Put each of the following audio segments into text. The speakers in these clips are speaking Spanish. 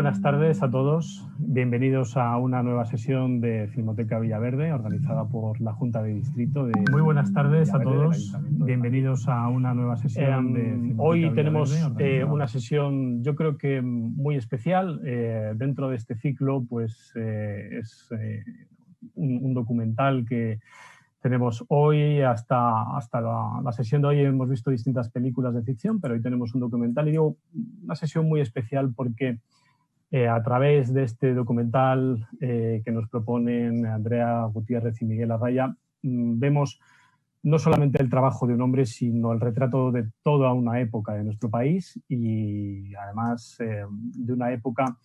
Buenas tardes a todos. Bienvenidos a una nueva sesión de Filmoteca Villaverde, organizada por la Junta de Distrito de Muy buenas tardes a todos. Bienvenidos a una nueva sesión de Filmoteca Hoy Villaverde, tenemos una sesión, yo creo que muy especial. Dentro de este ciclo, pues es un documental que tenemos hoy. Hasta la sesión de hoy hemos visto distintas películas de ficción, pero hoy tenemos un documental. Y digo, una sesión muy especial porque a través de este documental que nos proponen Andrea Gutiérrez y Miguel Arraya, vemos no solamente el trabajo de un hombre, sino el retrato de toda una época de nuestro país y además de una época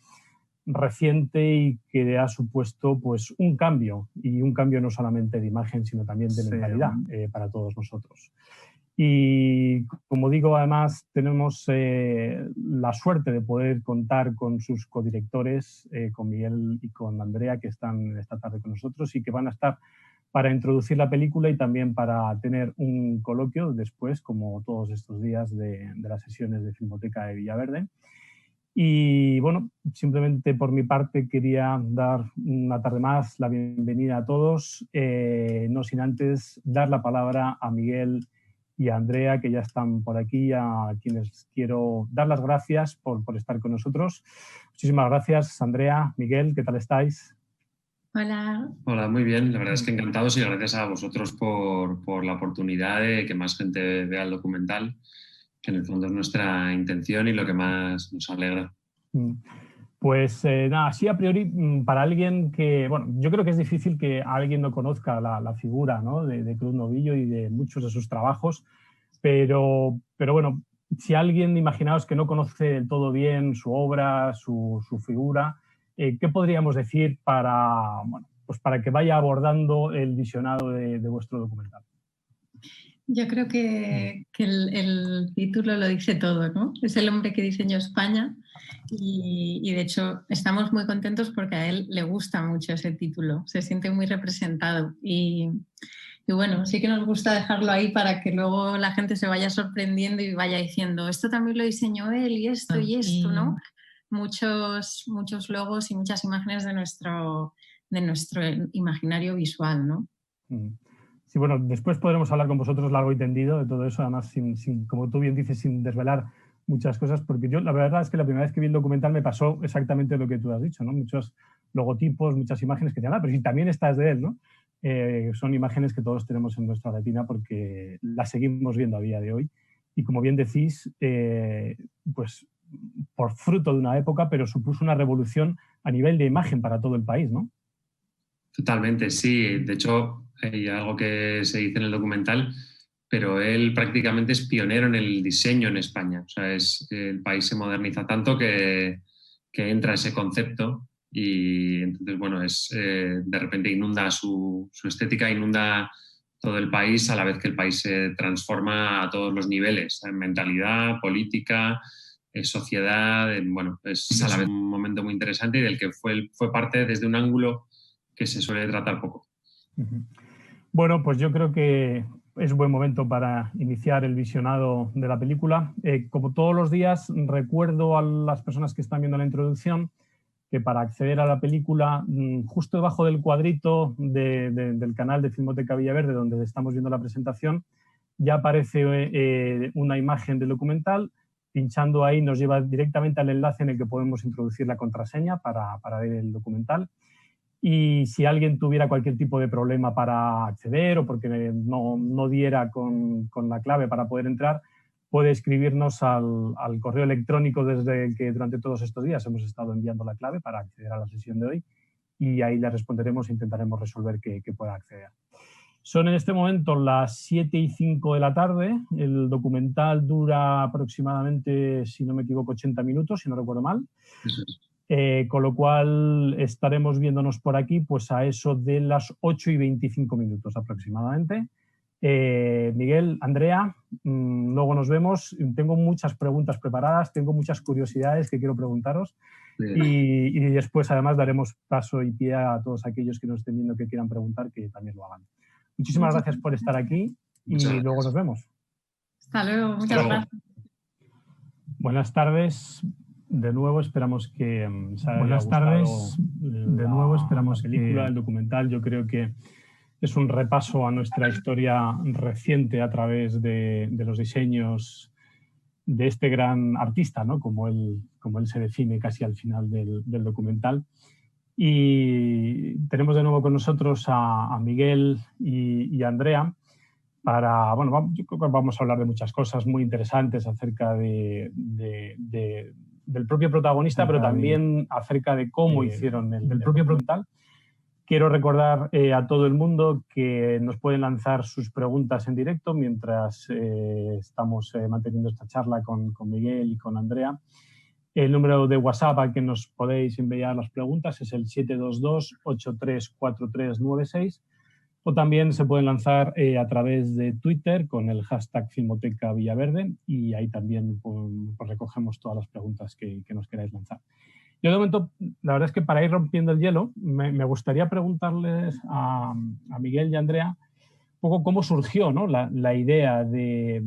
reciente y que ha supuesto pues, un cambio, y un cambio no solamente de imagen, sino también de mentalidad para todos nosotros. Y como digo, además tenemos la suerte de poder contar con sus codirectores, con Miguel y con Andrea, que están esta tarde con nosotros y que van a estar para introducir la película y también para tener un coloquio después, como todos estos días de las sesiones de Filmoteca de Villaverde. Y bueno, simplemente por mi parte quería dar una tarde más la bienvenida a todos, no sin antes dar la palabra a Miguel y a Andrea, que ya están por aquí, a quienes quiero dar las gracias por estar con nosotros. Muchísimas gracias, Andrea, Miguel, ¿qué tal estáis? Hola. Hola, muy bien. La verdad es que encantados y gracias a vosotros por la oportunidad de que más gente vea el documental, que en el fondo es nuestra intención y lo que más nos alegra. Pues nada, así a priori, para alguien que, bueno, yo creo que es difícil que alguien no conozca la figura, ¿no?, de Cruz Novillo y de muchos de sus trabajos, pero bueno, si alguien, imaginaos, que no conoce del todo bien su obra, su figura, ¿qué podríamos decir para, bueno, pues para que vaya abordando el visionado de vuestro documental? Yo creo que el título lo dice todo, ¿no? Es el hombre que diseñó España y de hecho estamos muy contentos porque a él le gusta mucho ese título, se siente muy representado y bueno, sí que nos gusta dejarlo ahí para que luego la gente se vaya sorprendiendo y vaya diciendo esto también lo diseñó él y esto, ¿no? Muchos logos y muchas imágenes de nuestro imaginario visual, ¿no? Sí, bueno, después podremos hablar con vosotros largo y tendido de todo eso, además, como tú bien dices, sin desvelar muchas cosas, porque yo la verdad es que la primera vez que vi el documental me pasó exactamente lo que tú has dicho, ¿no? Muchos logotipos, muchas imágenes que decían, pero si también estás de él, ¿no? Son imágenes que todos tenemos en nuestra retina porque las seguimos viendo a día de hoy. Y como bien decís, pues por fruto de una época, pero supuso una revolución a nivel de imagen para todo el país, ¿no? Totalmente, sí. De hecho, hay algo que se dice en el documental, pero él prácticamente es pionero en el diseño en España. O sea, el país se moderniza tanto que entra ese concepto y entonces, bueno, de repente inunda su estética, inunda todo el país a la vez que el país se transforma a todos los niveles, en mentalidad, política, sociedad. Bueno, es a la vez un momento muy interesante y del que fue parte desde un ángulo que se suele tratar poco. Bueno, pues yo creo que es buen momento para iniciar el visionado de la película. Como todos los días, recuerdo a las personas que están viendo la introducción que para acceder a la película, justo debajo del cuadrito del canal de Filmoteca Villaverde, donde estamos viendo la presentación, ya aparece una imagen del documental. Pinchando ahí nos lleva directamente al enlace en el que podemos introducir la contraseña para ver el documental. Y si alguien tuviera cualquier tipo de problema para acceder o porque no diera con la clave para poder entrar, puede escribirnos al correo electrónico desde el que durante todos estos días hemos estado enviando la clave para acceder a la sesión de hoy y ahí le responderemos e intentaremos resolver que pueda acceder. Son en este momento las 7:05 de la tarde. El documental dura aproximadamente, si no me equivoco, 80 minutos, si no recuerdo mal. Eso es. Con lo cual estaremos viéndonos por aquí pues a eso de las 8:25 aproximadamente. Miguel, Andrea, luego nos vemos. Tengo muchas preguntas preparadas, tengo muchas curiosidades que quiero preguntaros y después además daremos paso y pie a todos aquellos que nos estén viendo que quieran preguntar, que también lo hagan. Muchísimas gracias por estar aquí y luego nos vemos. Hasta luego, muchas gracias. Buenas tardes. De nuevo esperamos que Buenas tardes. De nuevo esperamos la película, el documental. Yo creo que es un repaso a nuestra historia reciente a través de los diseños de este gran artista, ¿no? Como él se define casi al final del documental. Y tenemos de nuevo con nosotros a Miguel y a Andrea para, bueno, yo creo que vamos a hablar de muchas cosas muy interesantes acerca del propio protagonista, pero también acerca de cómo hicieron el propio documental. Quiero recordar a todo el mundo que nos pueden lanzar sus preguntas en directo mientras estamos manteniendo esta charla con Miguel y con Andrea. El número de WhatsApp al que nos podéis enviar las preguntas es el 722-834396 o también se pueden lanzar a través de Twitter con el hashtag Filmoteca Villaverde y ahí también pues recogemos todas las preguntas que nos queráis lanzar. Yo de momento, la verdad es que para ir rompiendo el hielo, me gustaría preguntarles a Miguel y a Andrea un poco cómo surgió, ¿no? la idea de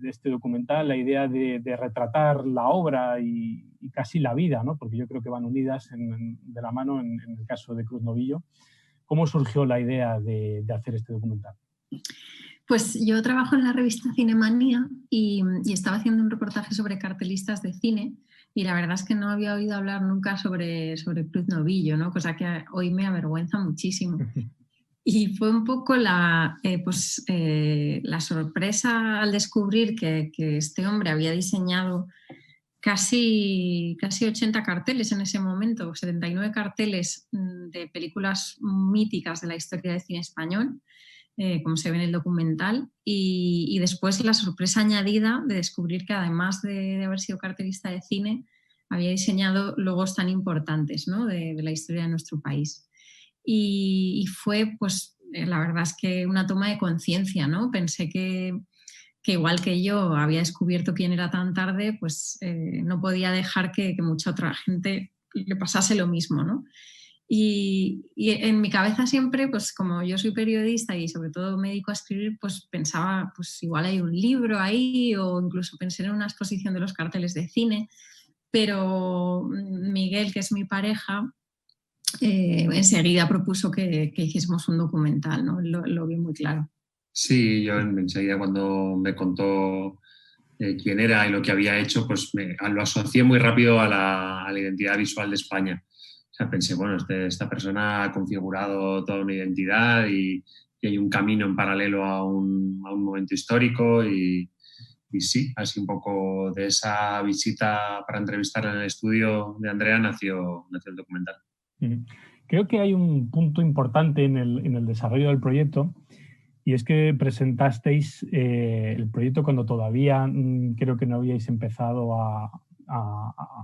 este documental, la idea de retratar la obra y casi la vida, ¿no? Porque yo creo que van unidas de la mano en el caso de Cruz Novillo. ¿Cómo surgió la idea de hacer este documental? Pues yo trabajo en la revista Cinemanía y estaba haciendo un reportaje sobre cartelistas de cine y la verdad es que no había oído hablar nunca sobre Cruz Novillo, ¿no? Cosa que hoy me avergüenza muchísimo. Y fue un poco la sorpresa al descubrir que este hombre había diseñado casi 80 carteles en ese momento, 79 carteles de películas míticas de la historia del cine español, como se ve en el documental, y después la sorpresa añadida de descubrir que además de haber sido cartelista de cine, había diseñado logos tan importantes, ¿no? de la historia de nuestro país. Y fue, pues, la verdad es que una toma de conciencia, ¿no? Pensé que igual que yo había descubierto quién era tan tarde, pues no podía dejar que mucha otra gente le pasase lo mismo, ¿no? Y en mi cabeza siempre, pues como yo soy periodista y sobre todo me dedico a escribir, pues pensaba, pues igual hay un libro ahí o incluso pensé en una exposición de los carteles de cine, pero Miguel, que es mi pareja, enseguida propuso que hiciésemos un documental, ¿no? Lo vi muy claro. Sí, yo enseguida cuando me contó quién era y lo que había hecho, pues lo asocié muy rápido a la identidad visual de España. O sea, pensé, bueno, esta persona ha configurado toda una identidad y hay un camino en paralelo a un momento histórico y sí, así un poco de esa visita para entrevistar en el estudio de Andrea nació el documental. Creo que hay un punto importante en el desarrollo del proyecto y es que presentasteis el proyecto cuando todavía creo que no habíais empezado a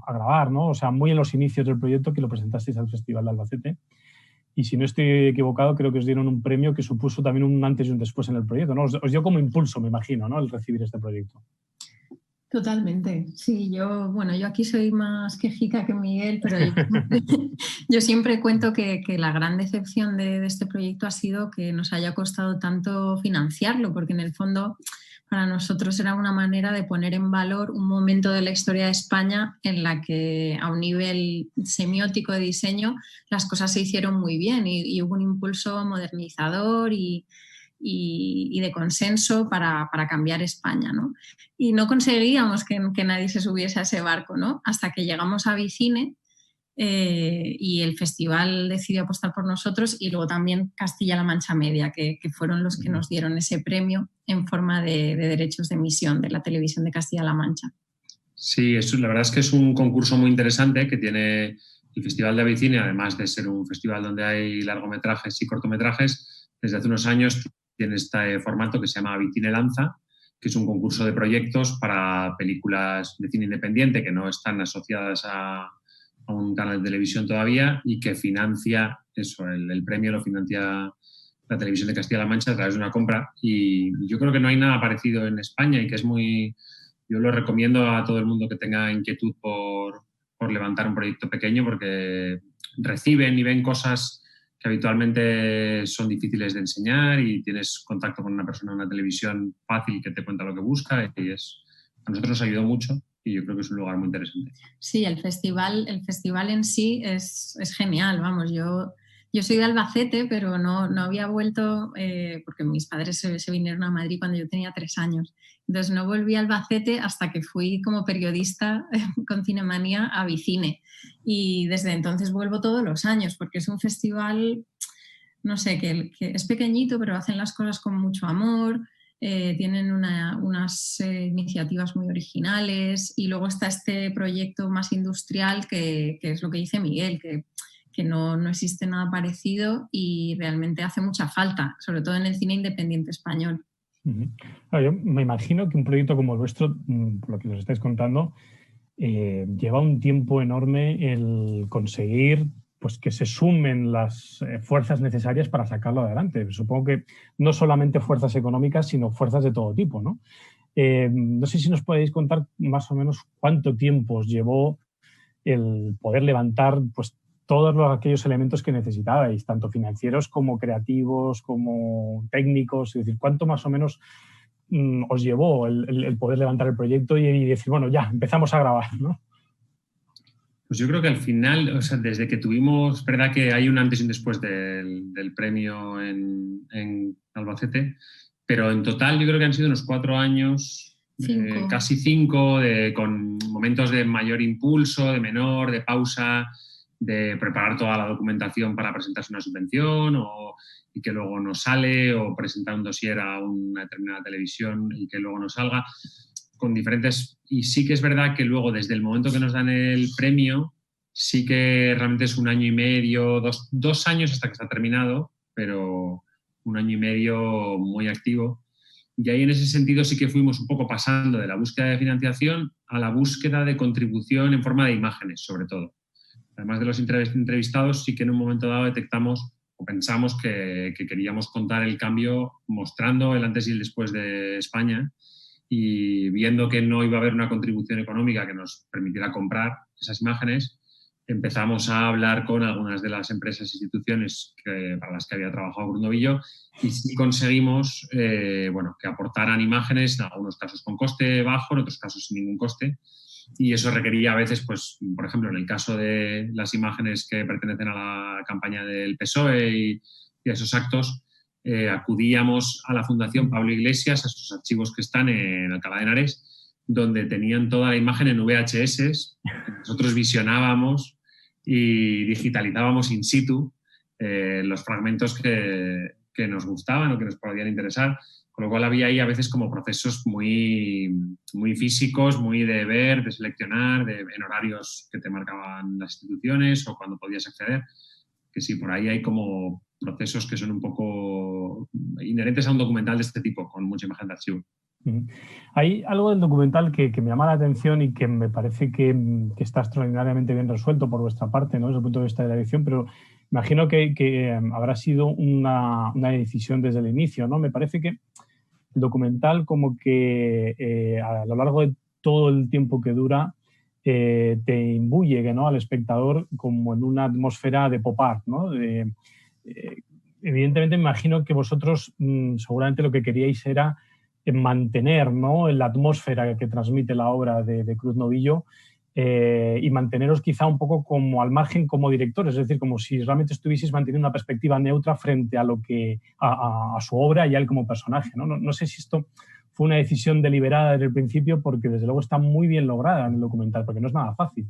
grabar, ¿no? O sea, muy en los inicios del proyecto que lo presentasteis al Festival de Albacete. Y si no estoy equivocado, creo que os dieron un premio que supuso también un antes y un después en el proyecto, ¿no? Os dio como impulso, me imagino, ¿no? El recibir este proyecto. Totalmente, sí, yo aquí soy más quejica que Miguel, pero yo siempre cuento que la gran decepción de este proyecto ha sido que nos haya costado tanto financiarlo, porque en el fondo para nosotros era una manera de poner en valor un momento de la historia de España en la que a un nivel semiótico de diseño las cosas se hicieron muy bien y hubo un impulso modernizador y de consenso para cambiar España, ¿no? Y no conseguíamos que nadie se subiese a ese barco, ¿no? Hasta que llegamos a Vicine y el festival decidió apostar por nosotros y luego también Castilla-La Mancha Media, que fueron los que nos dieron ese premio en forma de derechos de emisión de la televisión de Castilla-La Mancha. Sí, la verdad es que es un concurso muy interesante que tiene el Festival de Vicine, además de ser un festival donde hay largometrajes y cortometrajes. Desde hace unos años tiene este formato que se llama Vicine Lanza, que es un concurso de proyectos para películas de cine independiente que no están asociadas a un canal de televisión todavía y que financia eso, el premio lo financia la televisión de Castilla-La Mancha a través de una compra. Y yo creo que no hay nada parecido en España y que es muy... Yo lo recomiendo a todo el mundo que tenga inquietud por levantar un proyecto pequeño porque reciben y ven cosas que habitualmente son difíciles de enseñar y tienes contacto con una persona en una televisión fácil que te cuenta lo que busca y a nosotros nos ayudó mucho y yo creo que es un lugar muy interesante. Sí, el festival en sí es genial, vamos, yo soy de Albacete, pero no había vuelto porque mis padres se vinieron a Madrid cuando yo tenía 3 años. Entonces no volví a Albacete hasta que fui como periodista con Cinemanía a Vicine. Y desde entonces vuelvo todos los años porque es un festival, no sé, que es pequeñito, pero hacen las cosas con mucho amor. Tienen unas iniciativas muy originales y luego está este proyecto más industrial que es lo que dice Miguel, que no existe nada parecido y realmente hace mucha falta, sobre todo en el cine independiente español. Claro, yo me imagino que un proyecto como el vuestro, por lo que nos estáis contando, lleva un tiempo enorme el conseguir pues, que se sumen las fuerzas necesarias para sacarlo adelante. Supongo que no solamente fuerzas económicas, sino fuerzas de todo tipo, ¿no? No sé si nos podéis contar más o menos cuánto tiempo os llevó el poder levantar pues, todos aquellos elementos que necesitabais, tanto financieros como creativos, como técnicos, es decir, cuánto más o menos os llevó el poder levantar el proyecto y decir, bueno, ya, empezamos a grabar, ¿no? Pues yo creo que al final, o sea, desde que tuvimos, verdad que hay un antes y un después del premio en Albacete, pero en total yo creo que han sido unos 4 años, casi 5, con momentos de mayor impulso, de menor, de pausa, de preparar toda la documentación para presentarse una subvención y que luego no sale, o presentar un dossier a una determinada televisión y que luego no salga, con diferentes... Y sí que es verdad que luego, desde el momento que nos dan el premio, sí que realmente es 1 año y medio, 2 años hasta que está terminado, pero 1 año y medio muy activo. Y ahí en ese sentido sí que fuimos un poco pasando de la búsqueda de financiación a la búsqueda de contribución en forma de imágenes, sobre todo. Además de los entrevistados, sí que en un momento dado detectamos o pensamos que queríamos contar el cambio mostrando el antes y el después de España, y viendo que no iba a haber una contribución económica que nos permitiera comprar esas imágenes, empezamos a hablar con algunas de las empresas e instituciones para las que había trabajado Cruz Novillo, y sí conseguimos que aportaran imágenes, en algunos casos con coste bajo, en otros casos sin ningún coste. Y eso requería a veces, pues, por ejemplo, en el caso de las imágenes que pertenecen a la campaña del PSOE y a esos actos, acudíamos a la Fundación Pablo Iglesias, a sus archivos que están en Alcalá de Henares, donde tenían toda la imagen en VHS. Nosotros visionábamos y digitalizábamos in situ los fragmentos que nos gustaban o que nos podían interesar. Con lo cual había ahí a veces como procesos muy, muy físicos, muy de ver, de seleccionar, en horarios que te marcaban las instituciones o cuando podías acceder. Que sí, por ahí hay como procesos que son un poco inherentes a un documental de este tipo, con mucha imagen de archivo. Hay algo del documental que me llama la atención y que me parece que está extraordinariamente bien resuelto por vuestra parte, ¿no? Desde el punto de vista de la edición, pero imagino que habrá sido una decisión desde el inicio, ¿no? Me parece que el documental como que a lo largo de todo el tiempo que dura te imbuye, ¿no?, al espectador como en una atmósfera de pop art, ¿no? Evidentemente me imagino que vosotros seguramente lo que queríais era mantener, ¿no?, la atmósfera que transmite la obra de Cruz Novillo y manteneros quizá un poco como al margen como directores, es decir, como si realmente estuvieseis manteniendo una perspectiva neutra frente a lo que a su obra y a él como personaje, ¿no? No sé si esto fue una decisión deliberada desde el principio, porque desde luego está muy bien lograda en el documental, porque no es nada fácil.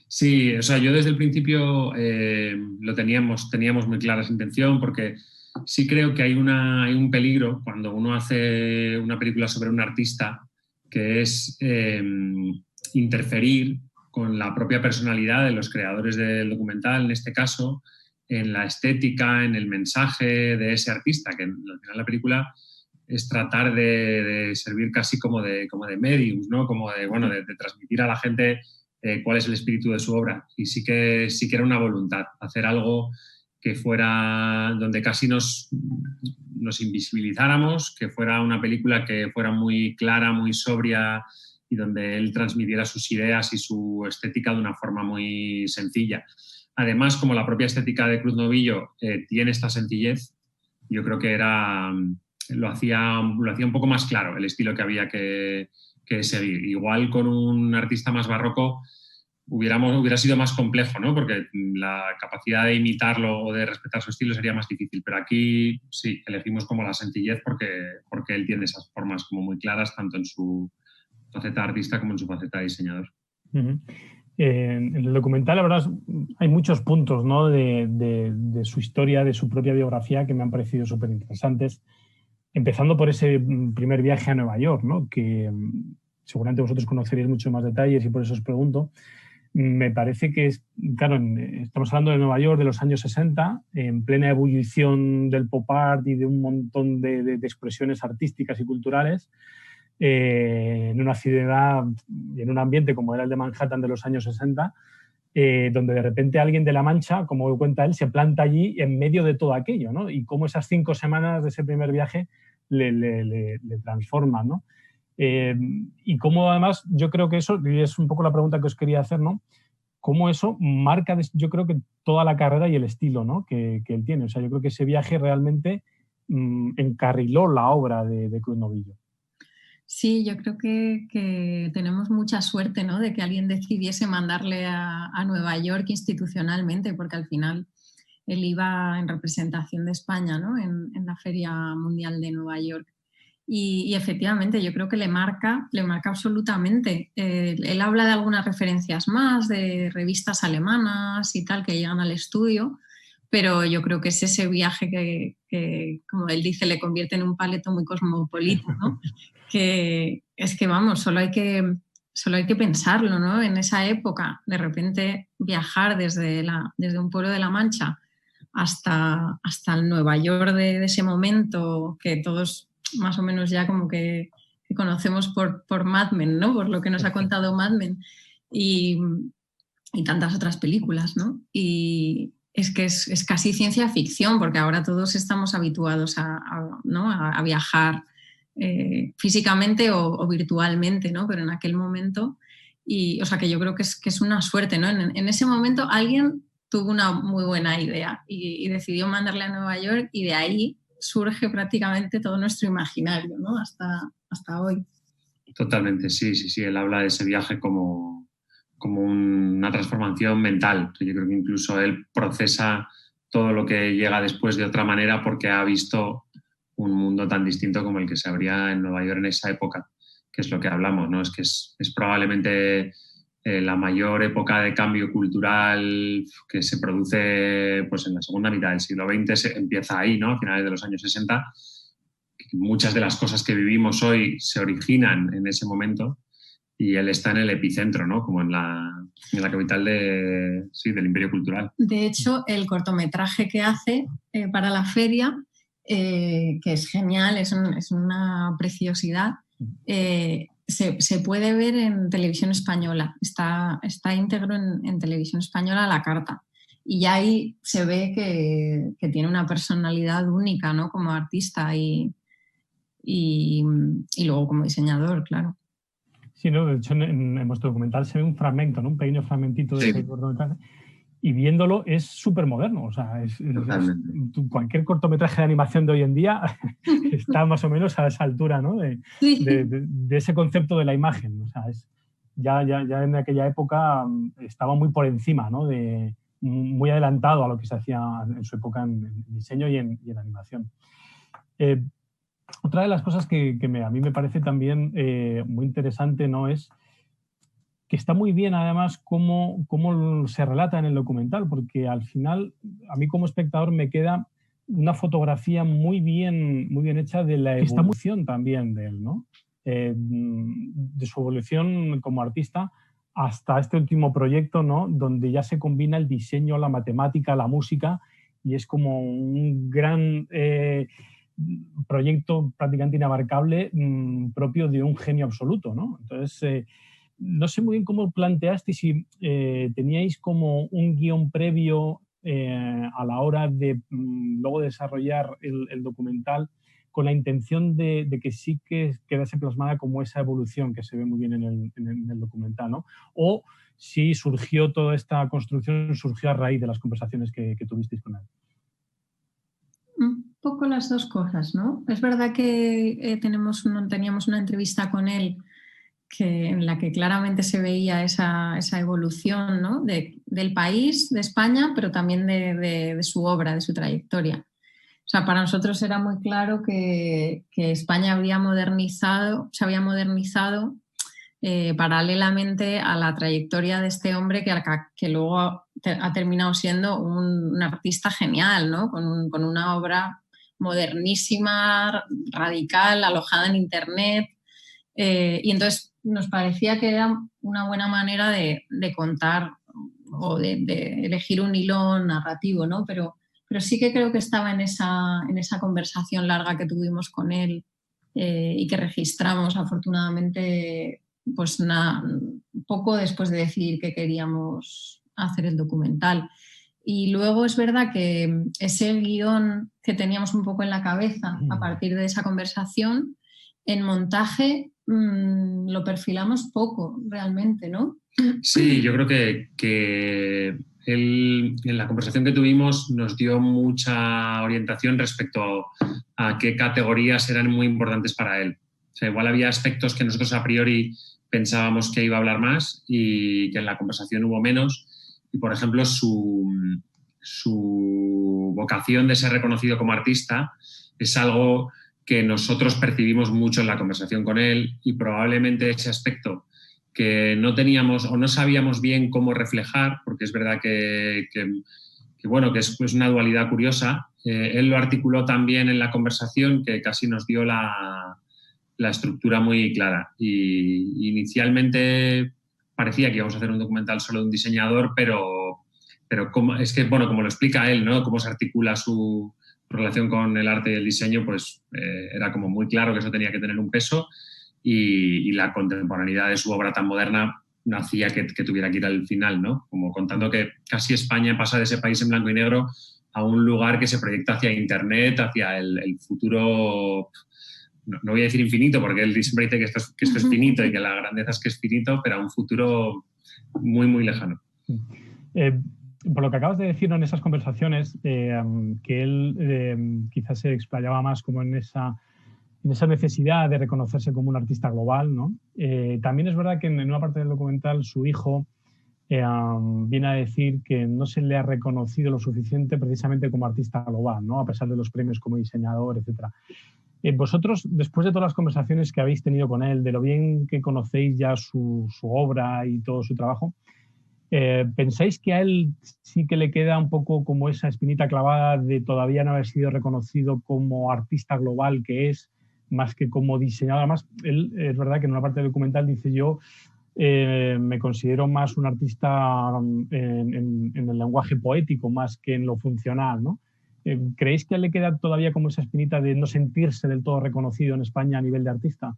Sí, o sea, yo desde el principio lo teníamos muy clara esa intención, porque sí creo que hay un peligro cuando uno hace una película sobre un artista, que es interferir con la propia personalidad de los creadores del documental, en este caso, en la estética, en el mensaje de ese artista, que al final la película es tratar de servir casi como de mediums, ¿no? Como de transmitir a la gente cuál es el espíritu de su obra. Y sí que era una voluntad, hacer algo que fuera donde casi nos invisibilizáramos, que fuera una película que fuera muy clara, muy sobria, y donde él transmitiera sus ideas y su estética de una forma muy sencilla. Además, como la propia estética de Cruz Novillo tiene esta sencillez, yo creo que lo hacía un poco más claro el estilo que había que que seguir. Igual con un artista más barroco hubiera sido más complejo, ¿no? Porque la capacidad de imitarlo o de respetar su estilo sería más difícil. Pero aquí sí, elegimos como la sencillez porque él tiene esas formas como muy claras, tanto en su faceta de artista como en su faceta de diseñador. En el documental, la verdad, hay muchos puntos, ¿no? de su historia, de su propia biografía, que me han parecido súper interesantes. Empezando por ese primer viaje a Nueva York, ¿no? Que seguramente vosotros conoceréis mucho más detalles y por eso os pregunto. Me parece que, claro, estamos hablando de Nueva York de los años 60, en plena ebullición del pop art y de un montón de expresiones artísticas y culturales, en una ciudad y en un ambiente como era el de Manhattan de los años 60, donde de repente alguien de La Mancha, como cuenta él, se planta allí en medio de todo aquello, ¿no? Y cómo esas 5 semanas de ese primer viaje le transforman, ¿no? Y cómo además, yo creo que eso, y es un poco la pregunta que os quería hacer, ¿no? Cómo eso marca, yo creo que toda la carrera y el estilo, ¿no? que él tiene. O sea, yo creo que ese viaje realmente encarriló la obra de Cruz Novillo. Sí, yo creo que tenemos mucha suerte, ¿no? De que alguien decidiese mandarle a Nueva York institucionalmente, porque al final él iba en representación de España, ¿no? En la Feria Mundial de Nueva York. Y efectivamente, yo creo que le marca absolutamente. Él habla de algunas referencias más, de revistas alemanas y tal, que llegan al estudio, pero yo creo que es ese viaje que, como él dice, le convierte en un paleto muy cosmopolita, ¿no? Que es que, vamos, solo hay que pensarlo, ¿no? En esa época, de repente viajar desde un pueblo de La Mancha hasta el Nueva York de ese momento, que todos más o menos ya como que conocemos por Mad Men, ¿no? Por lo que nos ha contado Mad Men y tantas otras películas, ¿no? Y es que es casi ciencia ficción, porque ahora todos estamos habituados ¿no? a viajar físicamente o virtualmente, ¿no? Pero en aquel momento, o sea que yo creo que es una suerte, ¿no? En ese momento alguien tuvo una muy buena idea y decidió mandarle a Nueva York, y de ahí surge prácticamente todo nuestro imaginario, ¿no? Hasta hoy. Totalmente, sí. Él habla de ese viaje como una transformación mental. Yo creo que incluso él procesa todo lo que llega después de otra manera porque ha visto un mundo tan distinto como el que se abría en Nueva York en esa época, que es lo que hablamos, ¿no? Es que es probablemente la mayor época de cambio cultural que se produce pues, en la segunda mitad del siglo XX, se empieza ahí, ¿no? A finales de los años 60. Muchas de las cosas que vivimos hoy se originan en ese momento y él está en el epicentro, ¿no? Como en la capital del Imperio Cultural. De hecho, el cortometraje que hace para la feria, que es genial, es una preciosidad, se puede ver en Televisión Española. Está íntegro en Televisión Española a la carta. Y ya ahí se ve que tiene una personalidad única, ¿no? Como artista y luego como diseñador, claro. Sí, ¿no? De hecho, en vuestro documental se ve un fragmento, ¿no? Un pequeño fragmentito de ese cortometraje. Y viéndolo es súper moderno. O sea, cualquier cortometraje de animación de hoy en día está más o menos a esa altura, ¿no? De ese concepto de la imagen. O sea, ya en aquella época estaba muy por encima, ¿no? Muy adelantado a lo que se hacía en su época en diseño y en animación. Otra de las cosas que a mí me parece también muy interesante, ¿no? Es que está muy bien, además, cómo se relata en el documental, porque al final, a mí como espectador me queda una fotografía muy bien hecha de la evolución también de él, ¿no? De su evolución como artista hasta este último proyecto, ¿no? Donde ya se combina el diseño, la matemática, la música, y es como un gran proyecto prácticamente inabarcable propio de un genio absoluto, ¿no? Entonces, no sé muy bien cómo planteasteis, si teníais como un guión previo a la hora de luego desarrollar el documental con la intención de que sí que quedase plasmada como esa evolución que se ve muy bien en el documental, ¿no? O si surgió toda esta construcción, surgió a raíz de las conversaciones que tuvisteis con él. Un poco las dos cosas, ¿no? Es verdad que teníamos una entrevista con él en la que claramente se veía esa evolución, ¿no? Del país, de España, pero también de su obra, de su trayectoria. O sea, para nosotros era muy claro que España se había modernizado paralelamente a la trayectoria de este hombre que luego ha terminado siendo un artista genial, ¿no? Con una obra modernísima, radical, alojada en Internet. Y entonces nos parecía que era una buena manera de contar o de elegir un hilo narrativo, ¿no? Pero sí que creo que estaba en esa conversación larga que tuvimos con él y que registramos afortunadamente pues poco después de decidir que queríamos hacer el documental. Y luego es verdad que ese guión que teníamos un poco en la cabeza a partir de esa conversación, en montaje lo perfilamos poco realmente, ¿no? Sí, yo creo que él, en la conversación que tuvimos, nos dio mucha orientación respecto a qué categorías eran muy importantes para él. O sea, igual había aspectos que nosotros a priori pensábamos que iba a hablar más y que en la conversación hubo menos. Y, por ejemplo, su vocación de ser reconocido como artista es algo que nosotros percibimos mucho en la conversación con él, y probablemente ese aspecto que no teníamos o no sabíamos bien cómo reflejar, porque es verdad que es una dualidad curiosa, él lo articuló tan bien en la conversación que casi nos dio la estructura muy clara. Y inicialmente parecía que íbamos a hacer un documental solo de un diseñador, pero como lo explica él, ¿no? Cómo se articula su relación con el arte y el diseño, pues era como muy claro que eso tenía que tener un peso, y la contemporaneidad de su obra tan moderna no hacía que tuviera que ir al final, ¿no? Como contando que casi España pasa de ese país en blanco y negro a un lugar que se proyecta hacia Internet, hacia el futuro. No voy a decir infinito, porque él siempre dice que esto es finito y que la grandeza es que es finito, pero a un futuro muy, muy lejano. Por lo que acabas de decir en esas conversaciones, que él quizás se explayaba más como en esa necesidad de reconocerse como un artista global, ¿no? También es verdad que en una parte del documental su hijo viene a decir que no se le ha reconocido lo suficiente precisamente como artista global, ¿no? A pesar de los premios como diseñador, etc. Vosotros, después de todas las conversaciones que habéis tenido con él, de lo bien que conocéis ya su obra y todo su trabajo, ¿pensáis que a él sí que le queda un poco como esa espinita clavada de todavía no haber sido reconocido como artista global que es, más que como diseñador? Además, él, es verdad que en una parte del documental dice: yo me considero más un artista en el lenguaje poético más que en lo funcional, ¿no? ¿Creéis que a él le queda todavía como esa espinita de no sentirse del todo reconocido en España a nivel de artista?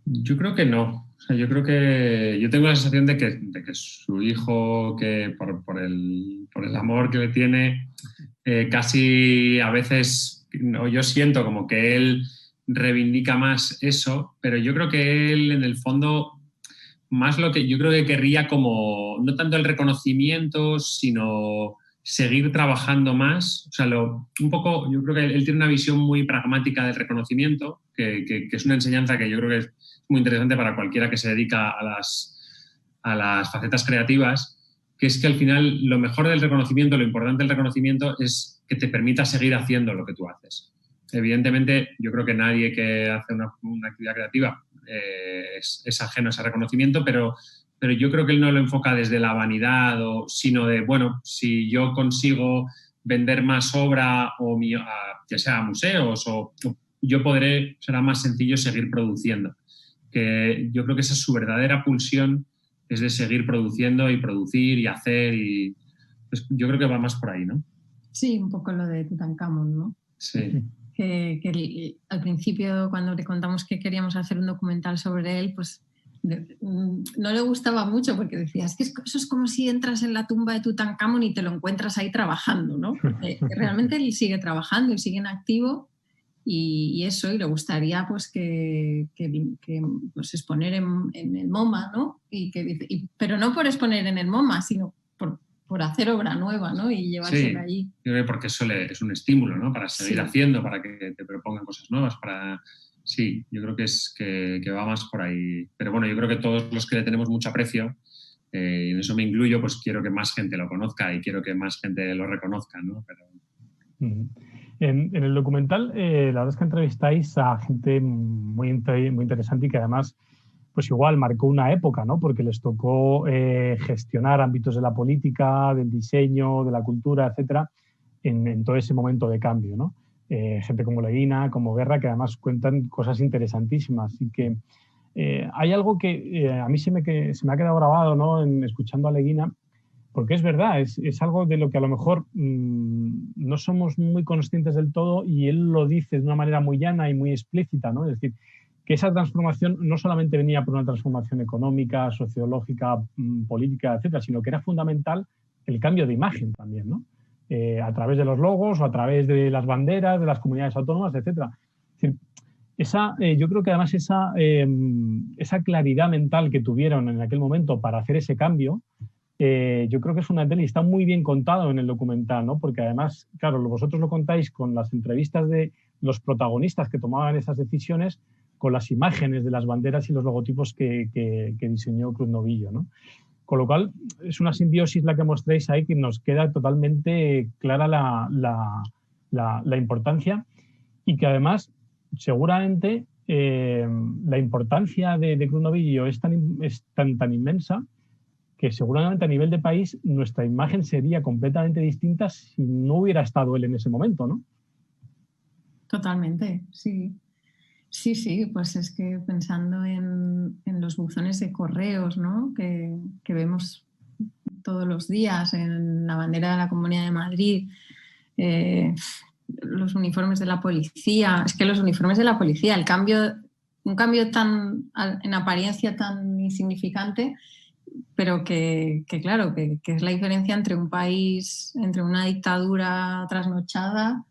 Yo creo que no. O sea, yo creo que yo tengo la sensación de que su hijo, que por el amor que le tiene, casi a veces, no, yo siento como que él reivindica más eso, pero yo creo que él en el fondo más lo que yo creo que querría, como no tanto el reconocimiento, sino seguir trabajando más. O sea, un poco, yo creo que él tiene una visión muy pragmática del reconocimiento, que es una enseñanza que yo creo que es muy interesante para cualquiera que se dedica a las facetas creativas, que es que al final lo mejor del reconocimiento, lo importante del reconocimiento es que te permita seguir haciendo lo que tú haces. Evidentemente, yo creo que nadie que hace una actividad creativa es ajeno a ese reconocimiento, pero yo creo que él no lo enfoca desde la vanidad, sino de, bueno, si yo consigo vender más obra, ya sea a museos, yo será más sencillo seguir produciendo. Que yo creo que esa es su verdadera pulsión, es de seguir produciendo y producir y hacer, y pues yo creo que va más por ahí, ¿no? Sí, un poco lo de Tutankamón, ¿no? Sí. Que al principio, cuando le contamos que queríamos hacer un documental sobre él, pues no le gustaba mucho, porque decía: es que eso es como si entras en la tumba de Tutankamón y te lo encuentras ahí trabajando, ¿no? Que realmente él sigue trabajando y sigue en activo, y eso, y le gustaría pues que pues, exponer en el MoMA, ¿no? Pero no por exponer en el MoMA, sino por hacer obra nueva, ¿no? Y llevársela allí. Sí, porque eso es un estímulo, ¿no? Para seguir haciendo, para que te propongan cosas nuevas, para Sí, yo creo que va más por ahí. Pero bueno, yo creo que todos los que le tenemos mucho aprecio, y en eso me incluyo, pues quiero que más gente lo conozca y quiero que más gente lo reconozca, ¿no? Pero... En el documental, la verdad es que entrevistáis a gente muy interesante y que además, pues igual marcó una época, ¿no? Porque les tocó gestionar ámbitos de la política, del diseño, de la cultura, etcétera, en todo ese momento de cambio, ¿no? Gente como Leguina, como Guerra, que además cuentan cosas interesantísimas y que hay algo que a mí se me ha quedado grabado, ¿no? Escuchando a Leguina, porque es verdad, es algo de lo que a lo mejor no somos muy conscientes del todo y él lo dice de una manera muy llana y muy explícita, ¿no? Es decir, que esa transformación no solamente venía por una transformación económica, sociológica, política, etcétera, sino que era fundamental el cambio de imagen también, ¿no? A través de los logos o a través de las banderas de las comunidades autónomas, etcétera. Es decir, yo creo que además esa claridad mental que tuvieron en aquel momento para hacer ese cambio, yo creo que es una tele y está muy bien contado en el documental, ¿no? Porque además, claro, vosotros lo contáis con las entrevistas de los protagonistas que tomaban esas decisiones, con las imágenes de las banderas y los logotipos que diseñó Cruz Novillo, ¿no? Con lo cual, es una simbiosis la que mostráis ahí que nos queda totalmente clara la importancia y que además, seguramente, la importancia de Cruz Novillo es tan inmensa que seguramente a nivel de país nuestra imagen sería completamente distinta si no hubiera estado él en ese momento, ¿no? Totalmente, sí. Sí, pues es que pensando en los buzones de correos, ¿no? que vemos todos los días, en la bandera de la Comunidad de Madrid, los uniformes de la policía, es que los uniformes de la policía, un cambio tan en apariencia tan insignificante, pero que claro, que es la diferencia entre un país, entre una dictadura trasnochada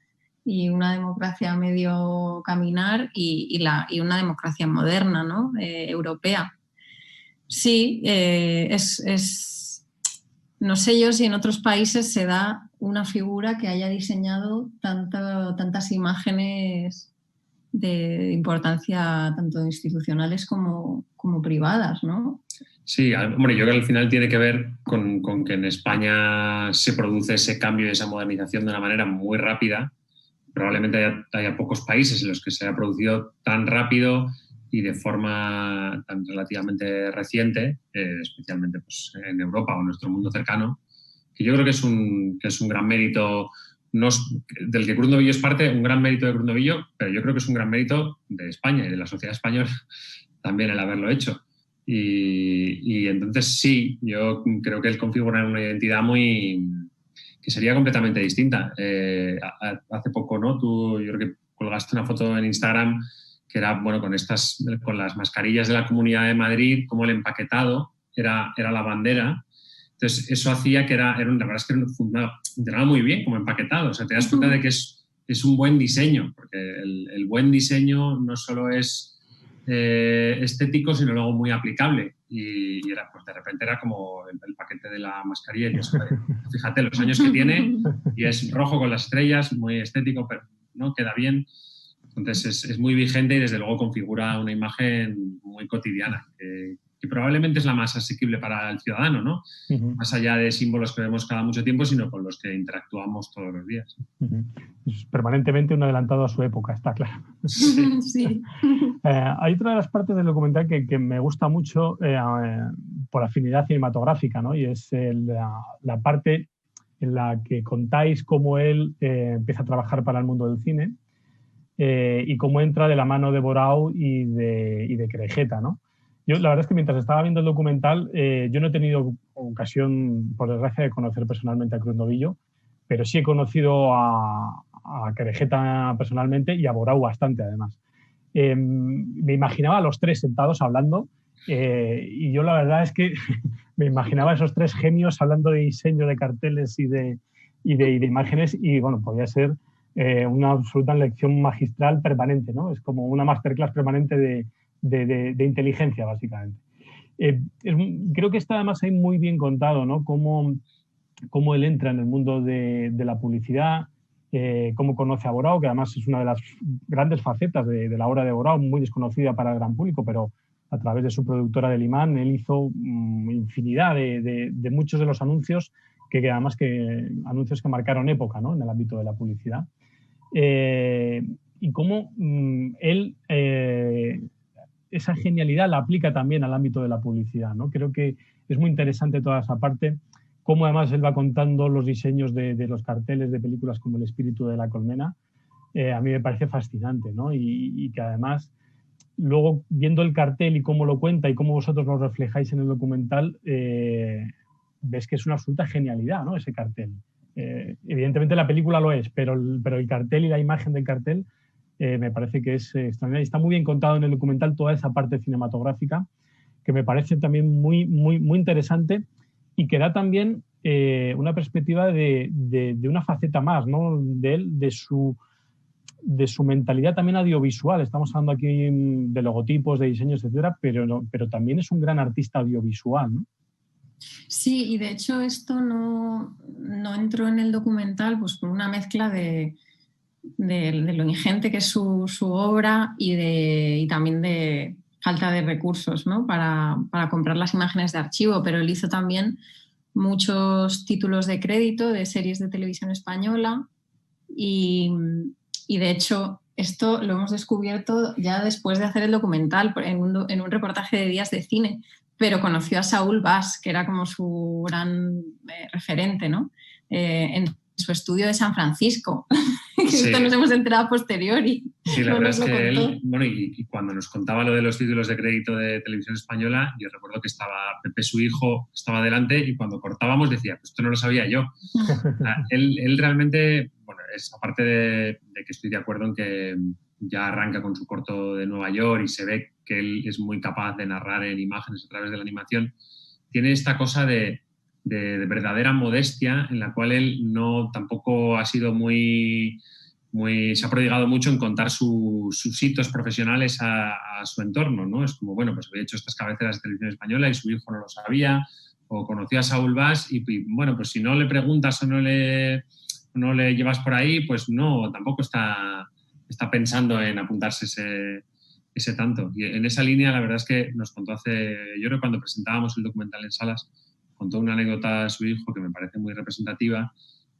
y una democracia a medio caminar y una democracia moderna, ¿no? Europea. Sí, no sé yo si en otros países se da una figura que haya diseñado tantas imágenes de importancia tanto institucionales como privadas, ¿no? Sí, hombre, yo creo que al final tiene que ver con que en España se produce ese cambio y esa modernización de una manera muy rápida. Probablemente haya pocos países en los que se haya producido tan rápido y de forma tan relativamente reciente, especialmente pues, en Europa o en nuestro mundo cercano, que yo creo que es un gran mérito del que Cruz Novillo es parte, un gran mérito de Cruz Novillo, pero yo creo que es un gran mérito de España y de la sociedad española también el haberlo hecho. Y entonces sí, yo creo que él configura una identidad que sería completamente distinta. Hace poco, ¿no? Yo creo que colgaste una foto en Instagram que era, bueno, con las mascarillas de la Comunidad de Madrid, como el empaquetado era la bandera. Entonces eso hacía que la verdad es que funcionaba muy bien como empaquetado. O sea, te das cuenta de que es un buen diseño, porque el buen diseño no solo es estético, sino luego muy aplicable. Y pues de repente era como el paquete de la mascarilla. Y eso, fíjate los años que tiene y es rojo con las estrellas, muy estético, pero no queda bien. Entonces es muy vigente y desde luego configura una imagen muy cotidiana, que probablemente es la más asequible para el ciudadano, ¿no? Más allá de símbolos que vemos cada mucho tiempo, sino con los que interactuamos todos los días. Es permanentemente un adelantado a su época, está claro. Sí. Hay otra de las partes del documental que me gusta mucho por afinidad cinematográfica, ¿no? Y es la parte en la que contáis cómo él empieza a trabajar para el mundo del cine y cómo entra de la mano de Borau y de Querejeta, ¿no? Yo, la verdad es que mientras estaba viendo el documental, yo no he tenido ocasión, por desgracia, de conocer personalmente a Cruz Novillo, pero sí he conocido a Querejeta personalmente y a Borau bastante, además. Me imaginaba a los tres sentados hablando y yo la verdad es que me imaginaba a esos tres genios hablando de diseño de carteles y de imágenes y, bueno, podía ser una absoluta lección magistral permanente, ¿no? Es como una masterclass permanente de inteligencia, básicamente. Creo que está además ahí muy bien contado, ¿no? Cómo él entra en el mundo de la publicidad, cómo conoce a Borao, que además es una de las grandes facetas de la obra de Borao, muy desconocida para el gran público, pero a través de su productora del Imán, él hizo infinidad de muchos de los anuncios que además anuncios que marcaron época, ¿no?, en el ámbito de la publicidad. Y cómo él esa genialidad la aplica también al ámbito de la publicidad, ¿no? Creo que es muy interesante toda esa parte, cómo además él va contando los diseños de los carteles de películas como El espíritu de la colmena. A mí me parece fascinante, ¿no? Y que además, luego viendo el cartel y cómo lo cuenta y cómo vosotros lo reflejáis en el documental, ves que es una absoluta genialidad, ¿no?, ese cartel. Evidentemente la película lo es, pero el cartel y la imagen del cartel me parece que es extraordinario. Está muy bien contado en el documental toda esa parte cinematográfica, que me parece también muy, muy, muy interesante y que da también una perspectiva de una faceta más, ¿no?, de él, de su mentalidad también audiovisual. Estamos hablando aquí de logotipos, de diseños, etcétera, pero también es un gran artista audiovisual, ¿no? Sí, y de hecho esto no entró en el documental pues por una mezcla de lo ingente que es su obra y también de falta de recursos, ¿no?, para comprar las imágenes de archivo, pero él hizo también muchos títulos de crédito de series de televisión española y de hecho esto lo hemos descubierto ya después de hacer el documental en un reportaje de Días de Cine, pero conoció a Saúl Bas, que era como su gran referente, ¿no?, en su estudio de San Francisco. Sí. Esto nos hemos enterado a posteriori. Sí, la verdad es que él, bueno, y cuando nos contaba lo de los títulos de crédito de televisión española, yo recuerdo que estaba Pepe, su hijo, estaba delante y cuando cortábamos decía, pues esto no lo sabía yo. Él realmente, bueno, es aparte de que estoy de acuerdo en que ya arranca con su corto de Nueva York y se ve que él es muy capaz de narrar en imágenes a través de la animación, tiene esta cosa de verdadera modestia en la cual él no tampoco ha sido se ha prodigado mucho en contar sus hitos profesionales a su entorno, ¿no? Es como, bueno, pues había hecho estas cabeceras de televisión española y su hijo no lo sabía, o conoció a Saúl Bas y bueno, pues si no le preguntas o no le llevas por ahí, pues no, tampoco está pensando en apuntarse ese tanto. Y en esa línea, la verdad es que nos contó yo creo que cuando presentábamos el documental en salas, contó una anécdota a su hijo que me parece muy representativa,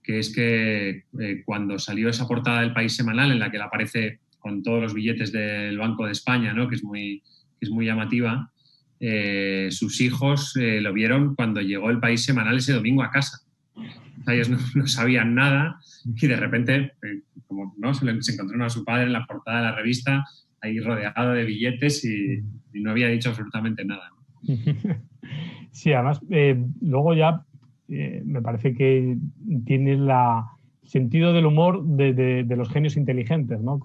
que es que cuando salió esa portada del País semanal en la que él aparece con todos los billetes del Banco de España, ¿no?, que es muy llamativa, sus hijos lo vieron cuando llegó el País semanal ese domingo a casa. O sea, ellos no sabían nada y de repente, como no, se encontraron a su padre en la portada de la revista, ahí rodeado de billetes y no había dicho absolutamente nada, ¿no? Sí, además, luego ya me parece que tiene el sentido del humor de los genios inteligentes, ¿no?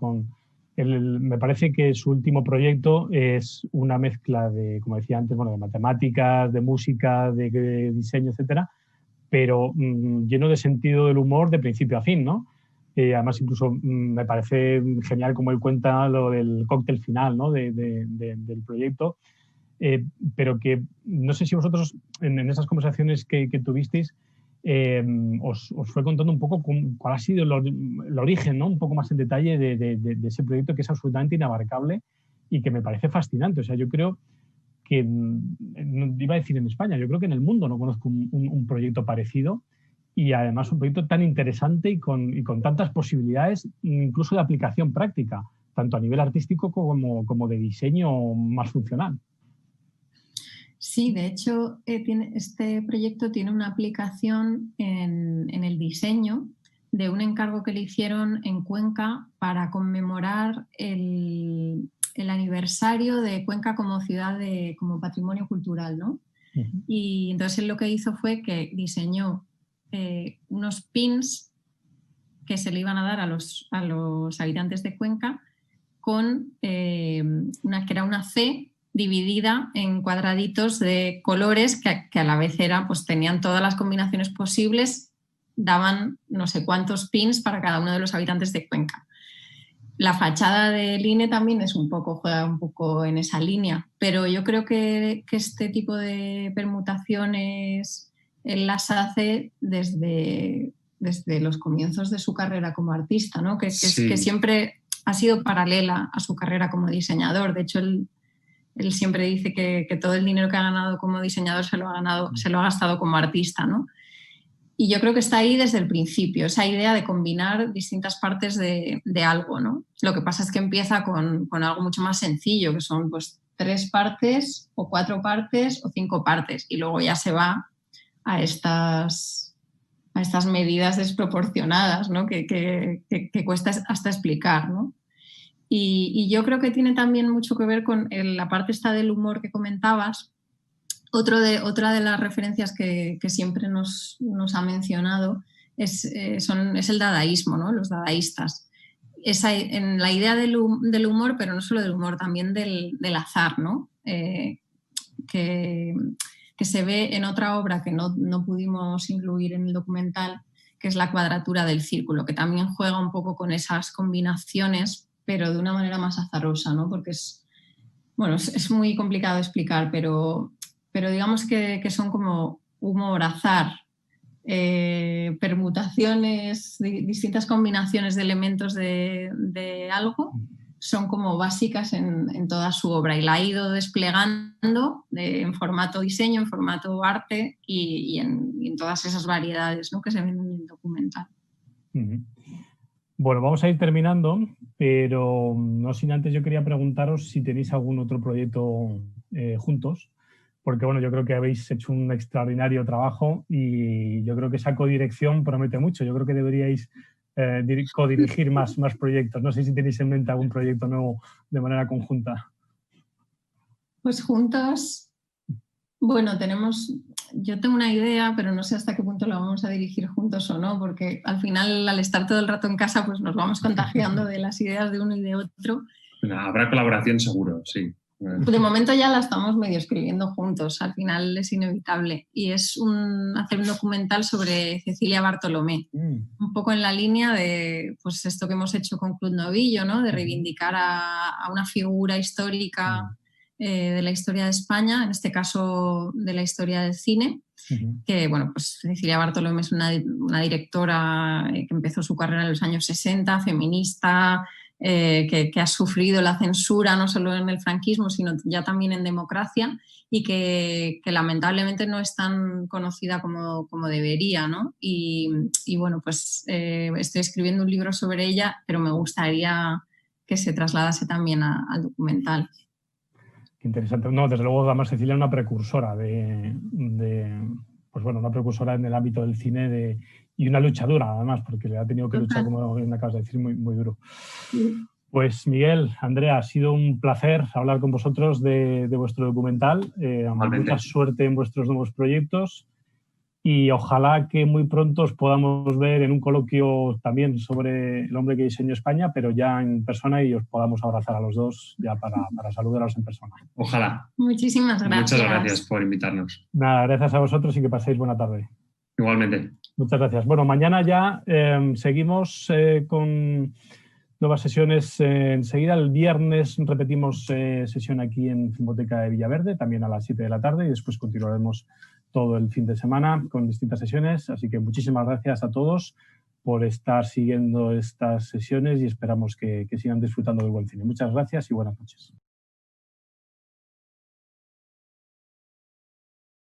Me parece que su último proyecto es una mezcla de, como decía antes, bueno, de matemáticas, de música, de diseño, etcétera, pero lleno de sentido del humor de principio a fin, ¿no? Además, incluso me parece genial como él cuenta lo del cóctel final, ¿no?, del proyecto. Pero que no sé si vosotros en esas conversaciones que tuvisteis os fue contando un poco cuál ha sido el origen, ¿no?, un poco más en detalle de ese proyecto que es absolutamente inabarcable y que me parece fascinante. O sea, yo creo que, no iba a decir en España, yo creo que en el mundo no conozco un proyecto parecido y además un proyecto tan interesante y con tantas posibilidades, incluso de aplicación práctica, tanto a nivel artístico como de diseño más funcional. Sí, de hecho, este proyecto tiene una aplicación en el diseño de un encargo que le hicieron en Cuenca para conmemorar el aniversario de Cuenca como ciudad, como patrimonio cultural, ¿no? Uh-huh. Y entonces él lo que hizo fue que diseñó unos pins que se le iban a dar a los habitantes de Cuenca con que era una C dividida en cuadraditos de colores que a la vez pues tenían todas las combinaciones posibles, daban no sé cuántos pins para cada uno de los habitantes de Cuenca. La fachada del INE también juega un poco en esa línea, pero yo creo que este tipo de permutaciones él las hace desde desde los comienzos de su carrera como artista, ¿no? Que siempre ha sido paralela a su carrera como diseñador. De hecho, él siempre dice que todo el dinero que ha ganado como diseñador se lo ha gastado como artista, ¿no? Y yo creo que está ahí desde el principio, esa idea de combinar distintas partes de algo, ¿no? Lo que pasa es que empieza con algo mucho más sencillo, que son pues 3 partes o 4 partes o 5 partes, y luego ya se va a estas medidas desproporcionadas, ¿no? que cuesta hasta explicar, ¿no? Y yo creo que tiene también mucho que ver con la parte esta del humor que comentabas. Otra de las referencias que siempre nos ha mencionado es el dadaísmo, ¿no? Los dadaístas. En la idea del humor, pero no solo del humor, también del azar, ¿no? Que se ve en otra obra que no pudimos incluir en el documental, que es La cuadratura del círculo, que también juega un poco con esas combinaciones, pero de una manera más azarosa, ¿no? Porque es muy complicado de explicar, pero digamos que son como humor, azar, permutaciones, distintas combinaciones de elementos de algo, son como básicas en toda su obra, y la ha ido desplegando en formato diseño, en formato arte y en todas esas variedades, ¿no? Que se ven en el documental. Bueno, vamos a ir terminando, pero no sin antes yo quería preguntaros si tenéis algún otro proyecto juntos, porque bueno, yo creo que habéis hecho un extraordinario trabajo y yo creo que esa codirección promete mucho. Yo creo que deberíais codirigir más proyectos. No sé si tenéis en mente algún proyecto nuevo de manera conjunta. Pues juntos, bueno, yo tengo una idea, pero no sé hasta qué punto la vamos a dirigir juntos o no, porque al final, al estar todo el rato en casa, pues nos vamos contagiando de las ideas de uno y de otro. Habrá colaboración seguro, sí. De momento ya la estamos medio escribiendo juntos, al final es inevitable. Y es hacer un documental sobre Cecilia Bartolomé, un poco en la línea de pues esto que hemos hecho con Club Novillo, ¿no? De reivindicar a una figura histórica de la historia de España, en este caso de la historia del cine, que bueno, pues Cecilia Bartolomé es una directora que empezó su carrera en los años 60, feminista, que ha sufrido la censura no solo en el franquismo, sino ya también en democracia, y que lamentablemente no es tan conocida como debería, ¿no? Y bueno, pues estoy escribiendo un libro sobre ella, pero me gustaría que se trasladase también al documental. Qué interesante. No, desde luego, además, Cecilia es una precursora pues bueno, una precursora en el ámbito del cine y una luchadora, además, porque le ha tenido que luchar, como me acabas de decir, muy, muy duro. Sí. Pues Miguel, Andrea, ha sido un placer hablar con vosotros de vuestro documental. Mucha suerte en vuestros nuevos proyectos y ojalá que muy pronto os podamos ver en un coloquio también sobre el hombre que diseñó España, pero ya en persona, y os podamos abrazar a los dos ya para saludaros en persona. Ojalá. Muchísimas gracias. Muchas gracias por invitarnos. Nada, gracias a vosotros y que paséis buena tarde. Igualmente. Muchas gracias. Bueno, mañana ya seguimos con nuevas sesiones. Enseguida, el viernes, repetimos sesión aquí en Filmoteca de Villaverde, también a las 7 de la tarde, y después continuaremos todo el fin de semana con distintas sesiones. Así que muchísimas gracias a todos por estar siguiendo estas sesiones y esperamos que sigan disfrutando del buen cine. Muchas gracias y buenas noches.